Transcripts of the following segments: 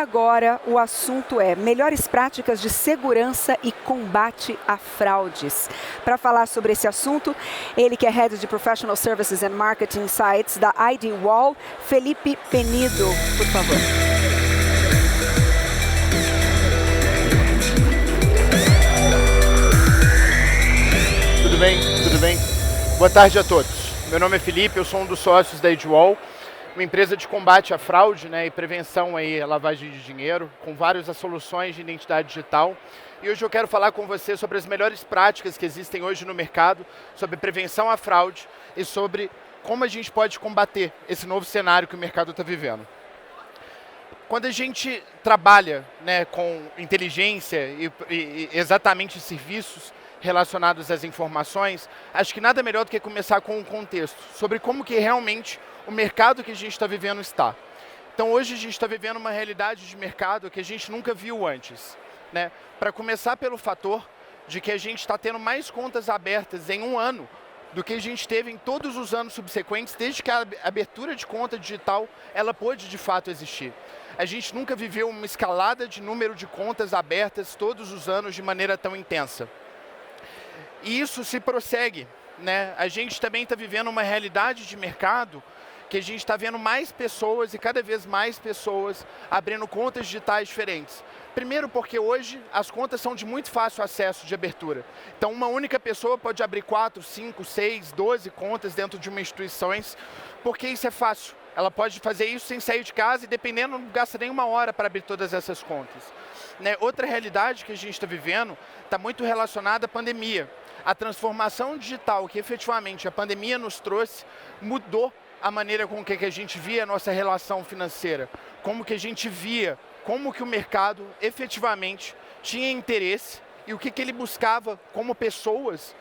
agora o assunto é melhores práticas de segurança e combate a fraudes. Para falar sobre esse assunto, ele que é Head de Professional Services and Marketing Sites da ID Wall, Felipe Penido, por favor. Tudo bem? Tudo bem? Boa tarde a todos. Meu nome é Felipe, eu sou um dos sócios da ID Wall, uma empresa de combate à fraude, e prevenção à lavagem de dinheiro, com várias soluções de identidade digital. E hoje eu quero falar com você sobre as melhores práticas que existem hoje no mercado, sobre prevenção à fraude e sobre como a gente pode combater esse novo cenário que o mercado está vivendo. Quando a gente trabalha com inteligência e exatamente serviços relacionados às informações, acho que nada melhor do que começar com um contexto sobre como que realmente o mercado que a gente está vivendo está. Então hoje a gente está vivendo uma realidade de mercado que a gente nunca viu antes. Para começar pelo fator de que a gente está tendo mais contas abertas em um ano do que a gente teve em todos os anos subsequentes, desde que a abertura de conta digital ela pôde de fato existir. A gente nunca viveu uma escalada de número de contas abertas todos os anos de maneira tão intensa. E isso se prossegue. A gente também está vivendo uma realidade de mercado que a gente está vendo mais pessoas e cada vez mais pessoas abrindo contas digitais diferentes. Primeiro porque hoje as contas são de muito fácil acesso de abertura. Então uma única pessoa pode abrir 4, 5, 6, 12 contas dentro de uma instituição, porque isso é fácil. Ela pode fazer isso sem sair de casa e dependendo não gasta nem uma hora para abrir todas essas contas. Outra realidade que a gente está vivendo está muito relacionada à pandemia. A transformação digital que efetivamente a pandemia nos trouxe mudou a maneira com que a gente via a nossa relação financeira, como que a gente via, como que o mercado efetivamente tinha interesse e o que ele buscava como pessoas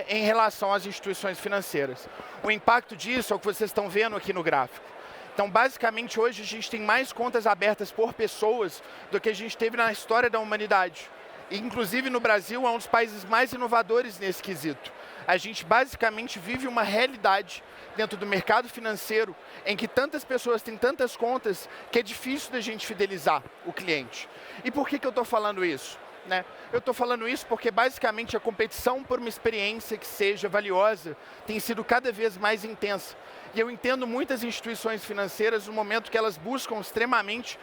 em relação às instituições financeiras. O impacto disso é o que vocês estão vendo aqui no gráfico. Então, basicamente, hoje a gente tem mais contas abertas por pessoas do que a gente teve na história da humanidade. Inclusive no Brasil é um dos países mais inovadores nesse quesito. A gente basicamente vive uma realidade dentro do mercado financeiro em que tantas pessoas têm tantas contas que é difícil da gente fidelizar o cliente. E por que eu estou falando isso? Eu estou falando isso porque basicamente a competição por uma experiência que seja valiosa tem sido cada vez mais intensa. E eu entendo muitas instituições financeiras no momento que elas buscam extremamente,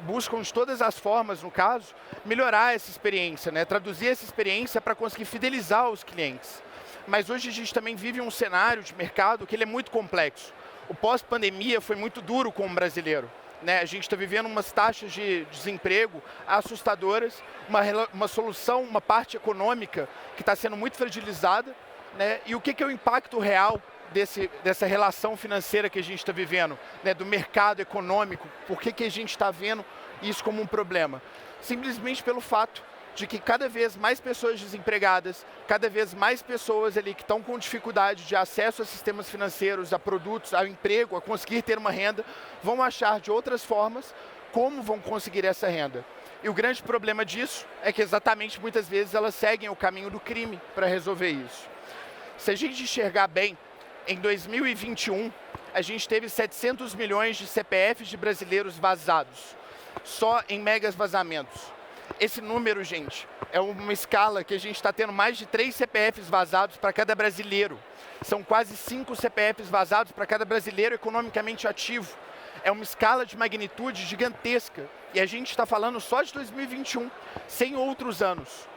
buscam de todas as formas, no caso, melhorar essa experiência, traduzir essa experiência para conseguir fidelizar os clientes. Mas hoje a gente também vive um cenário de mercado que ele é muito complexo. O pós-pandemia foi muito duro com o brasileiro. A gente está vivendo umas taxas de desemprego assustadoras, uma solução, uma parte econômica que está sendo muito fragilizada. E o que é o impacto real dessa relação financeira que a gente está vivendo, do mercado econômico? Por que a gente está vendo isso como um problema? Simplesmente pelo fato de que cada vez mais pessoas desempregadas, cada vez mais pessoas ali que estão com dificuldade de acesso a sistemas financeiros, a produtos, ao emprego, a conseguir ter uma renda, vão achar de outras formas como vão conseguir essa renda. E o grande problema disso é que exatamente muitas vezes elas seguem o caminho do crime para resolver isso. Se a gente enxergar bem, em 2021, a gente teve 700 milhões de CPFs de brasileiros vazados, só em megas vazamentos. Esse número, gente, é uma escala que a gente está tendo mais de 3 CPFs vazados para cada brasileiro. São quase 5 CPFs vazados para cada brasileiro economicamente ativo. É uma escala de magnitude gigantesca. E a gente está falando só de 2021, sem outros anos.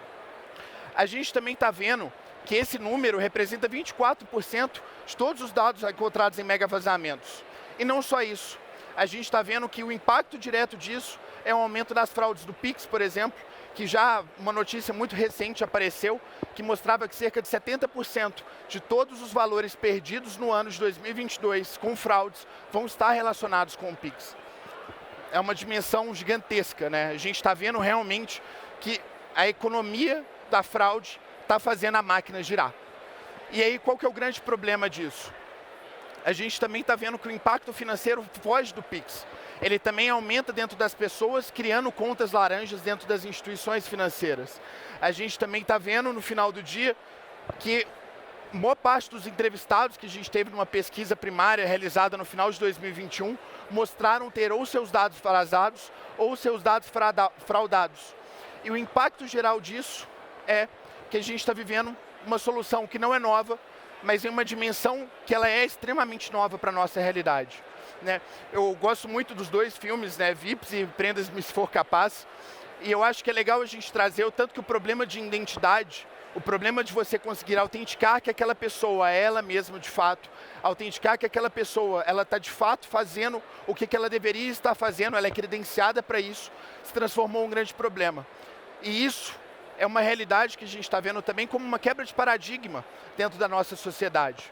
A gente também está vendo que esse número representa 24% de todos os dados encontrados em mega vazamentos. E não só isso. A gente está vendo que o impacto direto disso é o aumento das fraudes do Pix, por exemplo, que já uma notícia muito recente apareceu, que mostrava que cerca de 70% de todos os valores perdidos no ano de 2022 com fraudes vão estar relacionados com o Pix. É uma dimensão gigantesca, A gente está vendo realmente que a economia da fraude está fazendo a máquina girar. E aí, qual que é o grande problema disso? A gente também está vendo que o impacto financeiro foge do Pix. Ele também aumenta dentro das pessoas, criando contas laranjas dentro das instituições financeiras. A gente também está vendo no final do dia que boa parte dos entrevistados que a gente teve numa pesquisa primária realizada no final de 2021 mostraram ter ou seus dados vazados ou seus dados fraudados. E o impacto geral disso é que a gente está vivendo uma solução que não é nova, mas em uma dimensão que ela é extremamente nova para a nossa realidade. Né? Eu gosto muito dos dois filmes, né, VIPs e Prenda-me se for capaz, e eu acho que é legal a gente trazer o tanto que o problema de identidade, o problema de você conseguir autenticar que aquela pessoa é ela mesma de fato, autenticar que aquela pessoa ela está de fato fazendo o que ela deveria estar fazendo, ela é credenciada para isso, se transformou em um grande problema. E isso é uma realidade que a gente está vendo também como uma quebra de paradigma dentro da nossa sociedade.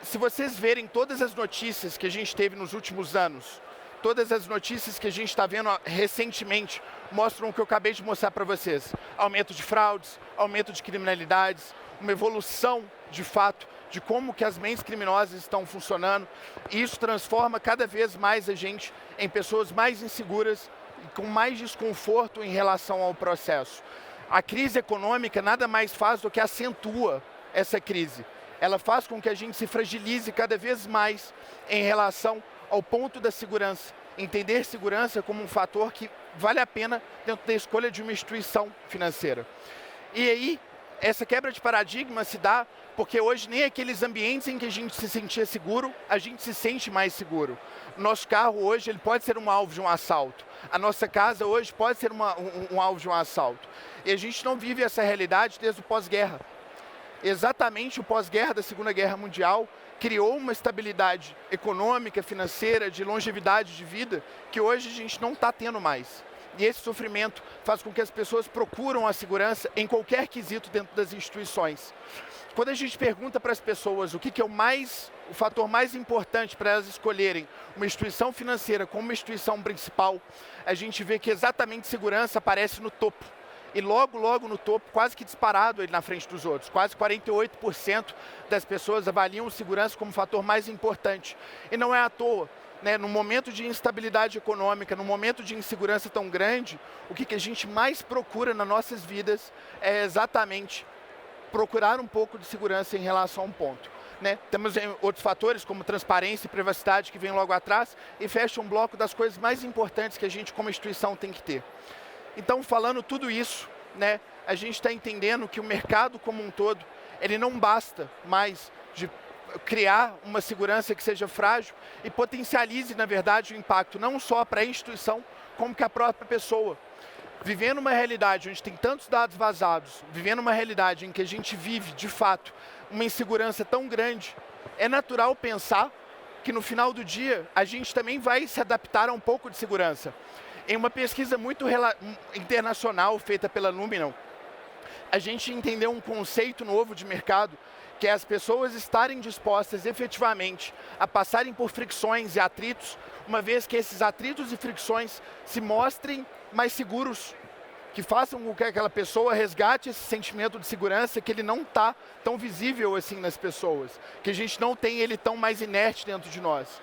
Se vocês verem todas as notícias que a gente teve nos últimos anos, todas as notícias que a gente está vendo recentemente, mostram o que eu acabei de mostrar para vocês. Aumento de fraudes, aumento de criminalidades, uma evolução, de fato, de como que as mentes criminosas estão funcionando. E isso transforma cada vez mais a gente em pessoas mais inseguras, com mais desconforto em relação ao processo. A crise econômica nada mais faz do que acentua essa crise. Ela faz com que a gente se fragilize cada vez mais em relação ao ponto da segurança. Entender segurança como um fator que vale a pena dentro da escolha de uma instituição financeira. E aí, essa quebra de paradigma se dá porque hoje nem aqueles ambientes em que a gente se sentia seguro, a gente se sente mais seguro. O nosso carro hoje ele pode ser um alvo de um assalto. A nossa casa hoje pode ser um alvo de um assalto. E a gente não vive essa realidade desde o pós-guerra. Exatamente o pós-guerra da Segunda Guerra Mundial criou uma estabilidade econômica, financeira, de longevidade de vida, que hoje a gente não está tendo mais. E esse sofrimento faz com que as pessoas procuram a segurança em qualquer quesito dentro das instituições. Quando a gente pergunta para as pessoas o que é o fator mais importante para elas escolherem uma instituição financeira como uma instituição principal, a gente vê que exatamente segurança aparece no topo. E logo no topo, quase que disparado ele na frente dos outros. Quase 48% das pessoas avaliam segurança como o fator mais importante. E não é à toa, né? No momento de instabilidade econômica, no momento de insegurança tão grande, o que a gente mais procura nas nossas vidas é exatamente procurar um pouco de segurança em relação a um ponto. Né? Temos outros fatores como transparência e privacidade que vem logo atrás e fecha um bloco das coisas mais importantes que a gente como instituição tem que ter. Então, falando tudo isso, né, a gente está entendendo que o mercado como um todo, ele não basta mais de criar uma segurança que seja frágil e potencialize, na verdade, o impacto não só para a instituição, como que a própria pessoa. Vivendo uma realidade onde tem tantos dados vazados, vivendo uma realidade em que a gente vive, de fato, uma insegurança tão grande, é natural pensar que no final do dia a gente também vai se adaptar a um pouco de segurança. Em uma pesquisa muito internacional feita pela Luminal, a gente entendeu um conceito novo de mercado, que é as pessoas estarem dispostas efetivamente a passarem por fricções e atritos, uma vez que esses atritos e fricções se mostrem mais seguros, que façam com que aquela pessoa resgate esse sentimento de segurança que ele não está tão visível assim nas pessoas, que a gente não tem ele tão mais inerte dentro de nós.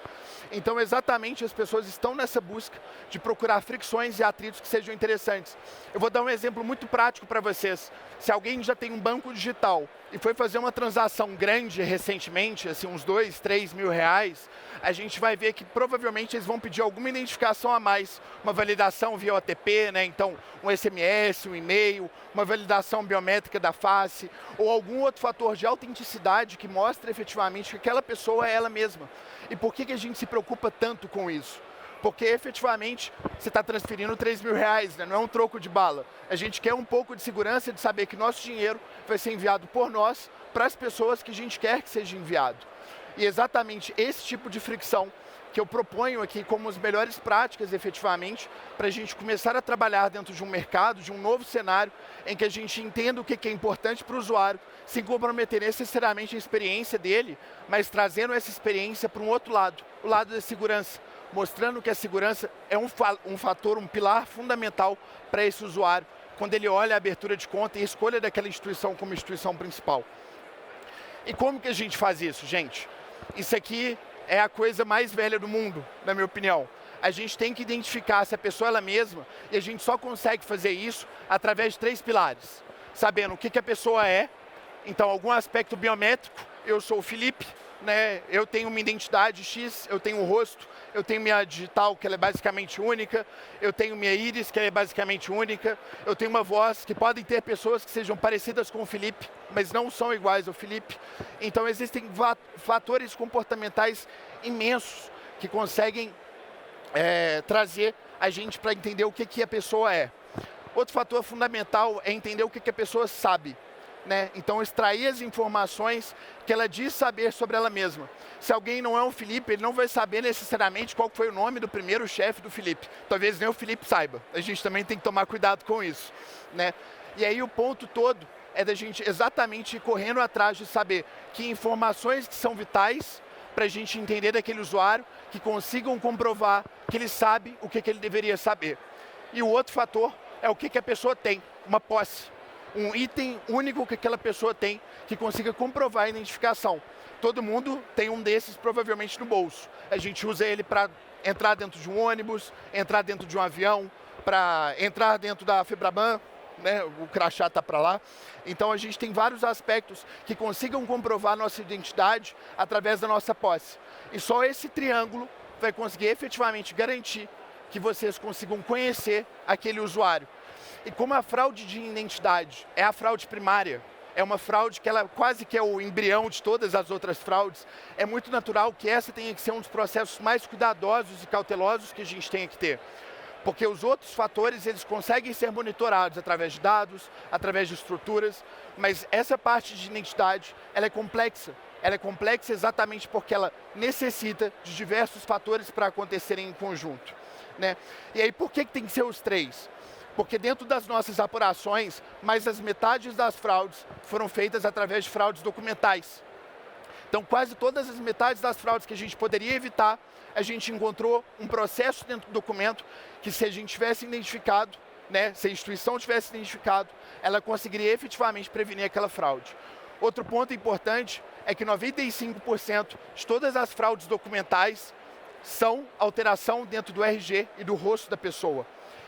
Então, exatamente, as pessoas estão nessa busca de procurar fricções e atritos que sejam interessantes. Eu vou dar um exemplo muito prático para vocês. Se alguém já tem um banco digital e foi fazer uma transação grande recentemente, assim, uns 2, 3 mil reais, a gente vai ver que provavelmente eles vão pedir alguma identificação a mais, uma validação via OTP, né? Então, um SMS, um e-mail, uma validação biométrica da face, ou algum outro fator de autenticidade que mostre efetivamente que aquela pessoa é ela mesma. E por que a gente se preocupa tanto com isso? Porque efetivamente você está transferindo 3 mil reais, né? Não é um troco de bala. A gente quer um pouco de segurança de saber que nosso dinheiro vai ser enviado por nós para as pessoas que a gente quer que seja enviado. E exatamente esse tipo de fricção que eu proponho aqui como as melhores práticas efetivamente para a gente começar a trabalhar dentro de um mercado, de um novo cenário em que a gente entenda o que é importante para o usuário, sem comprometer necessariamente a experiência dele, mas trazendo essa experiência para um outro lado, o lado da segurança, mostrando que a segurança é um fator, um pilar fundamental para esse usuário, quando ele olha a abertura de conta e a escolha daquela instituição como instituição principal. E como que a gente faz isso, gente? Isso aqui é a coisa mais velha do mundo, na minha opinião. A gente tem que identificar se a pessoa é ela mesma e a gente só consegue fazer isso através de 3 pilares. Sabendo o que a pessoa é, então algum aspecto biométrico, eu sou o Felipe, né? Eu tenho uma identidade X, eu tenho um rosto, eu tenho minha digital, que ela é basicamente única, eu tenho minha íris, que ela é basicamente única, eu tenho uma voz, que podem ter pessoas que sejam parecidas com o Felipe, mas não são iguais ao Felipe. Então existem fatores comportamentais imensos que conseguem trazer a gente para entender o que a pessoa é. Outro fator fundamental é entender o que a pessoa sabe. Né? Então, extrair as informações que ela diz saber sobre ela mesma. Se alguém não é um Felipe, ele não vai saber necessariamente qual foi o nome do primeiro chefe do Felipe. Talvez nem o Felipe saiba. A gente também tem que tomar cuidado com isso. Né? E aí o ponto todo é da gente exatamente ir correndo atrás de saber que informações que são vitais para a gente entender daquele usuário, que consigam comprovar que ele sabe o que ele deveria saber. E o outro fator é o que a pessoa tem, uma posse. Um item único que aquela pessoa tem, que consiga comprovar a identificação. Todo mundo tem um desses provavelmente no bolso. A gente usa ele para entrar dentro de um ônibus, entrar dentro de um avião, para entrar dentro da Febraban, né? O crachá está para lá. Então a gente tem vários aspectos que consigam comprovar nossa identidade através da nossa posse. E só esse triângulo vai conseguir efetivamente garantir que vocês consigam conhecer aquele usuário. E como a fraude de identidade é a fraude primária, é uma fraude que ela quase que é o embrião de todas as outras fraudes, é muito natural que essa tenha que ser um dos processos mais cuidadosos e cautelosos que a gente tenha que ter. Porque os outros fatores, eles conseguem ser monitorados através de dados, através de estruturas, mas essa parte de identidade, ela é complexa. Ela é complexa exatamente porque ela necessita de diversos fatores para acontecerem em conjunto. Né? E aí, por que tem que ser os três? Porque dentro das nossas apurações, mais das metades das fraudes foram feitas através de fraudes documentais. Então, quase todas as metades das fraudes que a gente poderia evitar, a gente encontrou um processo dentro do documento que, se a gente tivesse identificado, né, se a instituição tivesse identificado, ela conseguiria efetivamente prevenir aquela fraude. Outro ponto importante é que 95% de todas as fraudes documentais são alteração dentro do RG e do rosto da pessoa.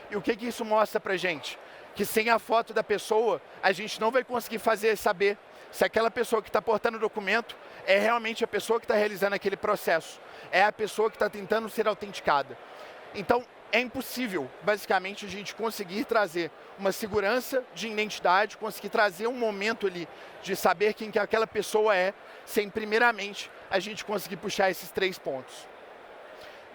E o que isso mostra pra gente? Que sem a foto da pessoa, a gente não vai conseguir saber se aquela pessoa que está portando o documento é realmente a pessoa que está realizando aquele processo. É a pessoa que está tentando ser autenticada. Então, é impossível, basicamente, a gente conseguir trazer uma segurança de identidade, conseguir trazer um momento ali de saber quem que aquela pessoa é, sem, primeiramente, a gente conseguir puxar esses 3 pontos.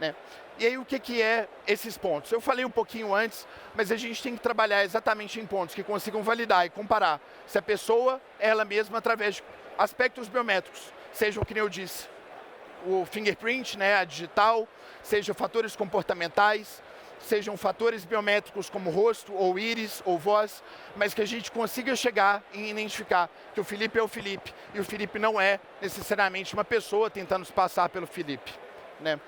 Né? E aí, o que é esses pontos? Eu falei um pouquinho antes, mas a gente tem que trabalhar exatamente em pontos que consigam validar e comparar se a pessoa é ela mesma através de aspectos biométricos, sejam, que nem eu disse, o fingerprint, né, a digital, sejam fatores comportamentais, sejam fatores biométricos como rosto, ou íris, ou voz, mas que a gente consiga chegar e identificar que o Felipe é o Felipe, e o Felipe não é necessariamente uma pessoa tentando se passar pelo Felipe. Né?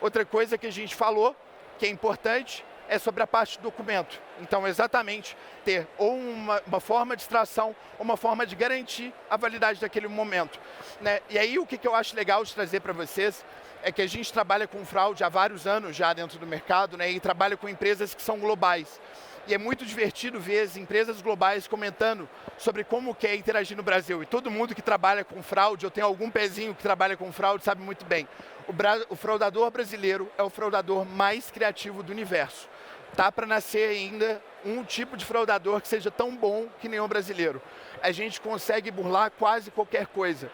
Outra coisa que a gente falou, que é importante, é sobre a parte do documento. Então, exatamente, ter ou uma forma de extração, ou uma forma de garantir a validade daquele momento. Né? E aí, o que eu acho legal de trazer para vocês é que a gente trabalha com fraude há vários anos já dentro do mercado, né? E trabalha com empresas que são globais. E é muito divertido ver as empresas globais comentando sobre como que é interagir no Brasil. E todo mundo que trabalha com fraude, ou tem algum pezinho que trabalha com fraude, sabe muito bem. O fraudador brasileiro é o fraudador mais criativo do universo. Tá para nascer ainda um tipo de fraudador que seja tão bom que nem o brasileiro. A gente consegue burlar quase qualquer coisa.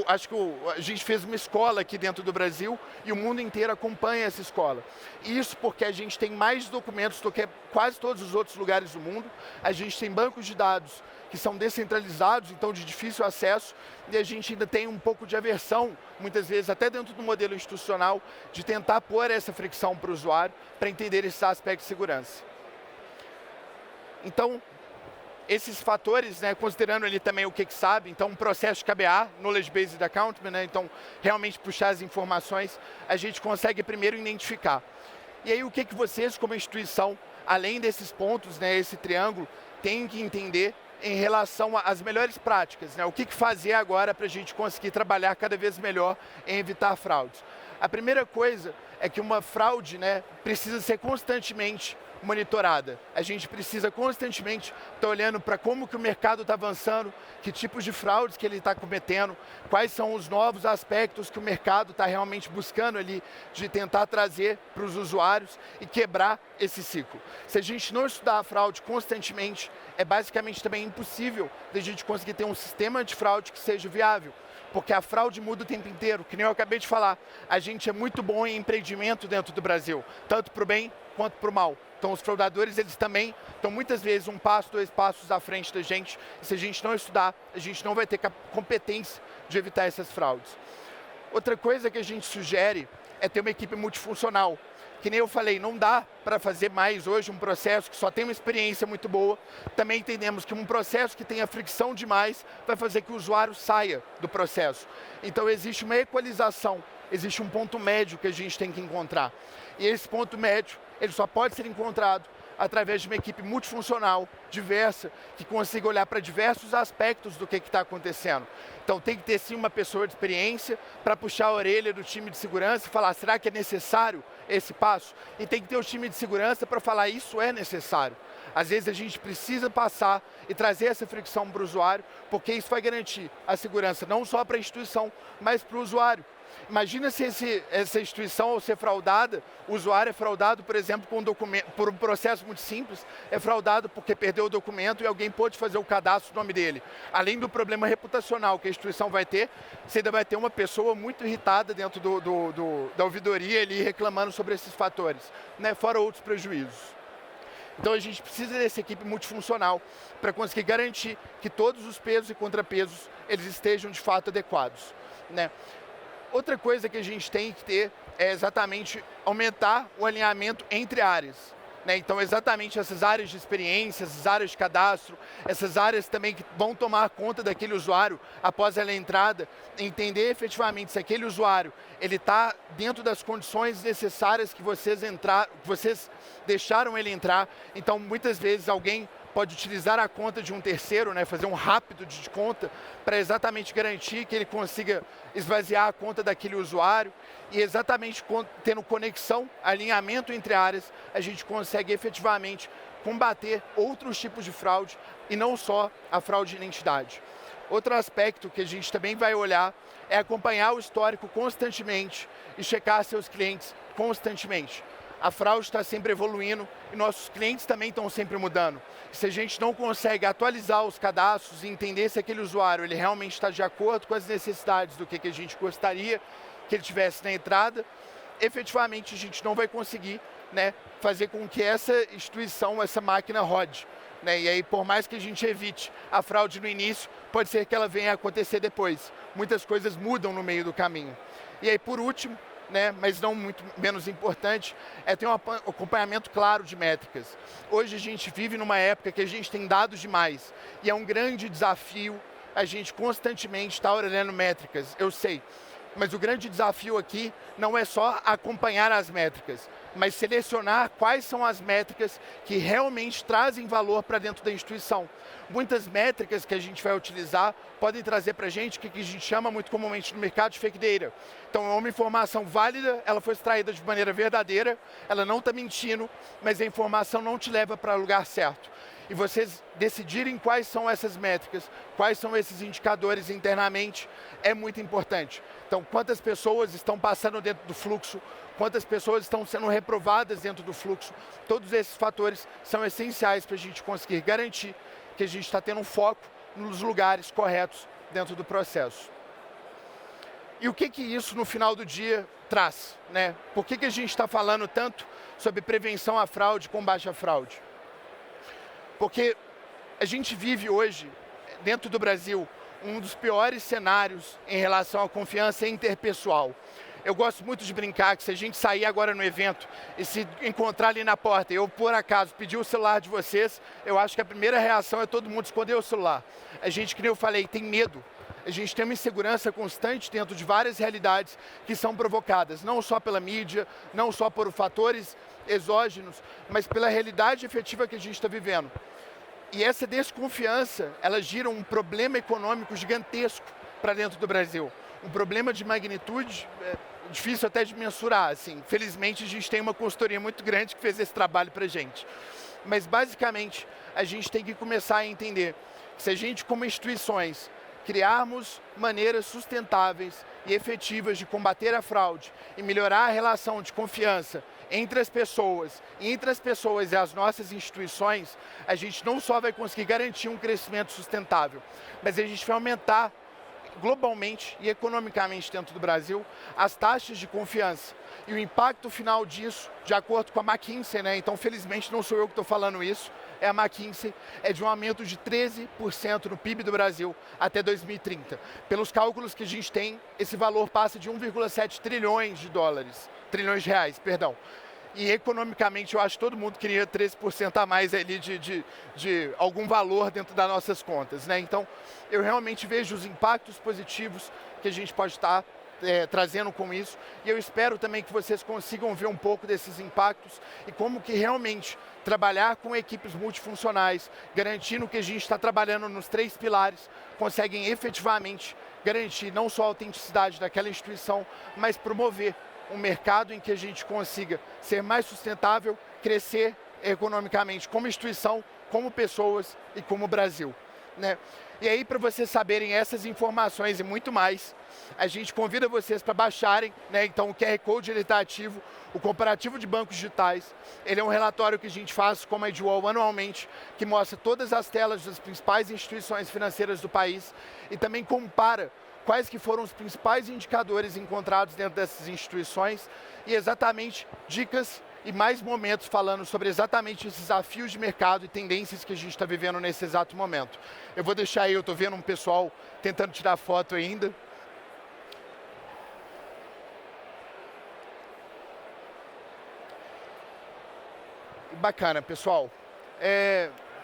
Acho que a gente fez uma escola aqui dentro do Brasil e o mundo inteiro acompanha essa escola. Isso porque a gente tem mais documentos do que quase todos os outros lugares do mundo. A gente tem bancos de dados que são descentralizados, então de difícil acesso, e a gente ainda tem um pouco de aversão, muitas vezes até dentro do modelo institucional, de tentar pôr essa fricção para o usuário para entender esses aspectos de segurança. Então, esses fatores, né, considerando ali também o que sabe, então um processo de KBA, Knowledge Based Accountable, né, então realmente puxar as informações, a gente consegue primeiro identificar. E aí o que vocês como instituição, além desses pontos, né, esse triângulo, têm que entender em relação às melhores práticas, né, o que fazer agora para a gente conseguir trabalhar cada vez melhor em evitar fraudes. A primeira coisa é que uma fraude, né, precisa ser constantemente monitorada. A gente precisa constantemente estar olhando para como que o mercado está avançando, que tipos de fraudes que ele está cometendo, quais são os novos aspectos que o mercado está realmente buscando ali de tentar trazer para os usuários e quebrar esse ciclo. Se a gente não estudar a fraude constantemente, é basicamente também impossível de a gente conseguir ter um sistema antifraude que seja viável. Porque a fraude muda o tempo inteiro, que nem eu acabei de falar. A gente é muito bom em empreendimento dentro do Brasil, tanto para o bem quanto para o mal. Então os fraudadores, eles também estão muitas vezes um passo, 2 passos à frente da gente. E se a gente não estudar, a gente não vai ter competência de evitar essas fraudes. Outra coisa que a gente sugere é ter uma equipe multifuncional. Que nem eu falei, não dá para fazer mais hoje um processo que só tem uma experiência muito boa. Também entendemos que um processo que tenha fricção demais vai fazer que o usuário saia do processo. Então existe uma equalização, existe um ponto médio que a gente tem que encontrar. E esse ponto médio, ele só pode ser encontrado através de uma equipe multifuncional, diversa, que consiga olhar para diversos aspectos do que está acontecendo. Então tem que ter sim uma pessoa de experiência para puxar a orelha do time de segurança e falar, será que é necessário esse passo? E tem que ter o time de segurança para falar, isso é necessário. Às vezes a gente precisa passar e trazer essa fricção para o usuário, porque isso vai garantir a segurança não só para a instituição, mas para o usuário. Imagina se essa instituição, ao ser fraudada, o usuário é fraudado, por exemplo, por um processo muito simples, é fraudado porque perdeu o documento e alguém pôde fazer o cadastro do nome dele. Além do problema reputacional que a instituição vai ter, você ainda vai ter uma pessoa muito irritada dentro da ouvidoria ali reclamando sobre esses fatores, né? Fora outros prejuízos. Então a gente precisa dessa equipe multifuncional para conseguir garantir que todos os pesos e contrapesos eles estejam de fato adequados, né? Outra coisa que a gente tem que ter é exatamente aumentar o alinhamento entre áreas. Né? Então, exatamente essas áreas de experiência, essas áreas de cadastro, essas áreas também que vão tomar conta daquele usuário após ela entrada, entender efetivamente se aquele usuário ele está dentro das condições necessárias que vocês deixaram ele entrar. Então, muitas vezes alguém pode utilizar a conta de um terceiro, né, fazer um rápido de conta para exatamente garantir que ele consiga esvaziar a conta daquele usuário e exatamente tendo conexão, alinhamento entre áreas, a gente consegue efetivamente combater outros tipos de fraude e não só a fraude de identidade. Outro aspecto que a gente também vai olhar é acompanhar o histórico constantemente e checar seus clientes constantemente. A fraude está sempre evoluindo e nossos clientes também estão sempre mudando. Se a gente não consegue atualizar os cadastros e entender se aquele usuário ele realmente está de acordo com as necessidades do que a gente gostaria que ele tivesse na entrada, efetivamente a gente não vai conseguir, né, fazer com que essa instituição, essa máquina rode. Né? E aí, por mais que a gente evite a fraude no início, pode ser que ela venha a acontecer depois. Muitas coisas mudam no meio do caminho. E aí, por último, né, mas não muito menos importante, é ter um acompanhamento claro de métricas. Hoje a gente vive numa época que a gente tem dados demais e é um grande desafio a gente constantemente estar olhando métricas, eu sei. Mas o grande desafio aqui não é só acompanhar as métricas, mas selecionar quais são as métricas que realmente trazem valor para dentro da instituição. Muitas métricas que a gente vai utilizar podem trazer para a gente o que a gente chama muito comumente no mercado de fake data. Então é uma informação válida, ela foi extraída de maneira verdadeira, ela não está mentindo, mas a informação não te leva para o lugar certo. E vocês decidirem quais são essas métricas, quais são esses indicadores internamente, é muito importante. Então, quantas pessoas estão passando dentro do fluxo, quantas pessoas estão sendo reprovadas dentro do fluxo, todos esses fatores são essenciais para a gente conseguir garantir que a gente está tendo um foco nos lugares corretos dentro do processo. E o que isso no final do dia traz? Né? Por que a gente está falando tanto sobre prevenção à fraude, combate à fraude? Porque a gente vive hoje, dentro do Brasil, um dos piores cenários em relação à confiança interpessoal. Eu gosto muito de brincar que se a gente sair agora no evento e se encontrar ali na porta e eu, por acaso, pedir o celular de vocês, eu acho que a primeira reação é todo mundo esconder o celular. A gente, como eu falei, tem medo. A gente tem uma insegurança constante dentro de várias realidades que são provocadas, não só pela mídia, não só por fatores exógenos, mas pela realidade efetiva que a gente está vivendo. E essa desconfiança, ela gira um problema econômico gigantesco para dentro do Brasil. Um problema de magnitude difícil até de mensurar, assim. Felizmente a gente tem uma consultoria muito grande que fez esse trabalho para a gente. Mas basicamente a gente tem que começar a entender que se a gente como instituições criarmos maneiras sustentáveis e efetivas de combater a fraude e melhorar a relação de confiança entre as pessoas e as nossas instituições, a gente não só vai conseguir garantir um crescimento sustentável, mas a gente vai aumentar globalmente e economicamente dentro do Brasil as taxas de confiança. E o impacto final disso, de acordo com a McKinsey, né? Então felizmente não sou eu que estou falando isso, é a McKinsey, é de um aumento de 13% no PIB do Brasil até 2030. Pelos cálculos que a gente tem, esse valor passa de 1,7 trilhões de reais, perdão. E economicamente eu acho que todo mundo queria 13% a mais ali de algum valor dentro das nossas contas, né? Então eu realmente vejo os impactos positivos que a gente pode estar trazendo com isso, e eu espero também que vocês consigam ver um pouco desses impactos e como que realmente trabalhar com equipes multifuncionais, garantindo que a gente está trabalhando nos 3 pilares, conseguem efetivamente garantir não só a autenticidade daquela instituição, mas promover um mercado em que a gente consiga ser mais sustentável, crescer economicamente como instituição, como pessoas e como Brasil, né? E aí, para vocês saberem essas informações e muito mais, a gente convida vocês para baixarem, né? Então o QR Code está ativo, o comparativo de bancos digitais, ele é um relatório que a gente faz como a Edgewall anualmente, que mostra todas as telas das principais instituições financeiras do país e também compara quais que foram os principais indicadores encontrados dentro dessas instituições e exatamente dicas e mais momentos falando sobre exatamente esses desafios de mercado e tendências que a gente está vivendo nesse exato momento. Eu vou deixar aí, eu estou vendo um pessoal tentando tirar foto ainda. Bacana, pessoal.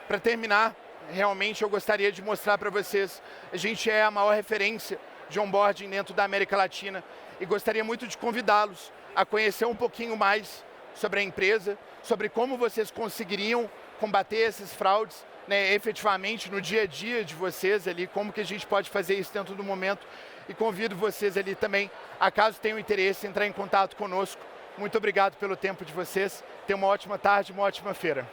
Para terminar, realmente eu gostaria de mostrar para vocês, a gente é a maior referência de onboarding dentro da América Latina e gostaria muito de convidá-los a conhecer um pouquinho mais sobre a empresa, sobre como vocês conseguiriam combater essas fraudes, né, efetivamente no dia a dia de vocês ali, como que a gente pode fazer isso dentro do momento, e convido vocês ali também, acaso tenham interesse, entrar em contato conosco. Muito obrigado pelo tempo de vocês, tenham uma ótima tarde, uma ótima feira.